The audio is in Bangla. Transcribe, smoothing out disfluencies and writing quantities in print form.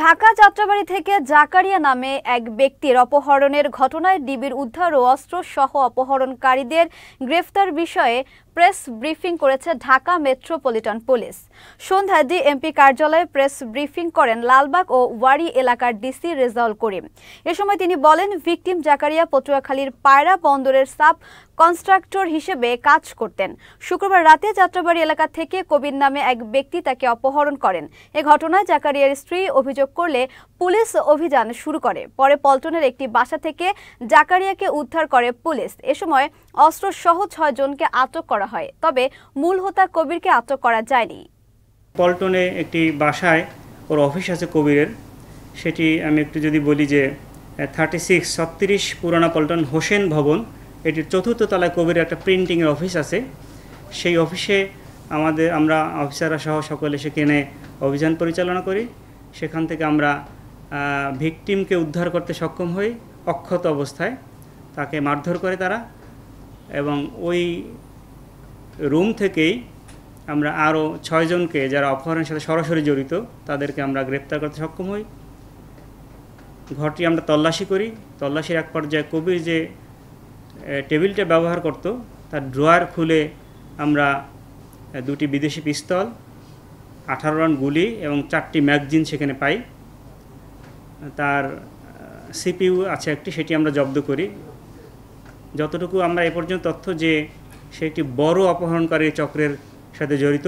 ঢাকা যাত্রাবাড়ী থেকে জাকারিয়া নামে এক ব্যক্তির অপহরণের ঘটনায় ডিবির উদ্ধার ও অস্ত্র সহ অপহরণকারীদের গ্রেফতার বিষয়ে প্রেস ব্রিফিং করেছে ঢাকা মেট্রোপলিটন পুলিশ। সন্ধ্যায় ডিএমপি কার্যালয়ে প্রেস ব্রিফিং করেন লালবাগ ও ওয়ারী এলাকার ডিসি রেজাউল করিম। এ সময় তিনি বলেন, ভিকটিম জাকারিয়া পটুয়াখালীর পায়রা বন্দরের সাব কনস্ট্রাক্টর হিসেবে কাজ করতেন। শুক্রবার রাতে যাত্রাবাড়ী এলাকা থেকে কবির নামে এক ব্যক্তি তাকে অপহরণ করেন। এ ঘটনায় জাকারিয়ার স্ত্রী অভিযোগ করলে পুলিশ অভিযান শুরু করে। পরে পল্টনের একটি বাসা থেকে জাকারিয়াকে উদ্ধার করে পুলিশ। এ সময় অস্ত্র সহ 6 জনকে আটক করা হয়, তবে মূল হোতা কবিরকে আটক করা যায়নি। পল্টনে একটি বাসায় ওর অফিস আছে কবিরের, সেটি আমি একটু যদি বলি যে 36 পুরানা পল্টন হোসেন ভবন, এটির 4th তলায় কবিরের একটা প্রিন্টিংয়ের অফিস আছে। সেই অফিসে আমরা অফিসাররা সহ সকলে সেখানে অভিযান পরিচালনা করি। সেখান থেকে আমরা ভিকটিমকে উদ্ধার করতে সক্ষম হই অক্ষত অবস্থায়। তাকে মারধর করে তারা, এবং ওই রুম থেকেই আমরা আরও 6 জনকে যারা অপহরণের সাথে সরাসরি জড়িত তাদেরকে আমরা গ্রেপ্তার করতে সক্ষম হই। ঘরটি আমরা তল্লাশি করি। তল্লাশির এক পর্যায়ে কবির যে টেবিলটা ব্যবহার করত তার ড্রয়ার খুলে আমরা 2টি বিদেশি পিস্তল, 18 রাউন্ড গুলি এবং 4টি ম্যাগজিন সেখানে পাই। তার সিপিইউ আছে একটি, সেটি আমরা জব্দ করি। যতটুকু আমরা এ পর্যন্ত তথ্য যে সেটি বড় অপহরণকারী চক্রের সাথে জড়িত।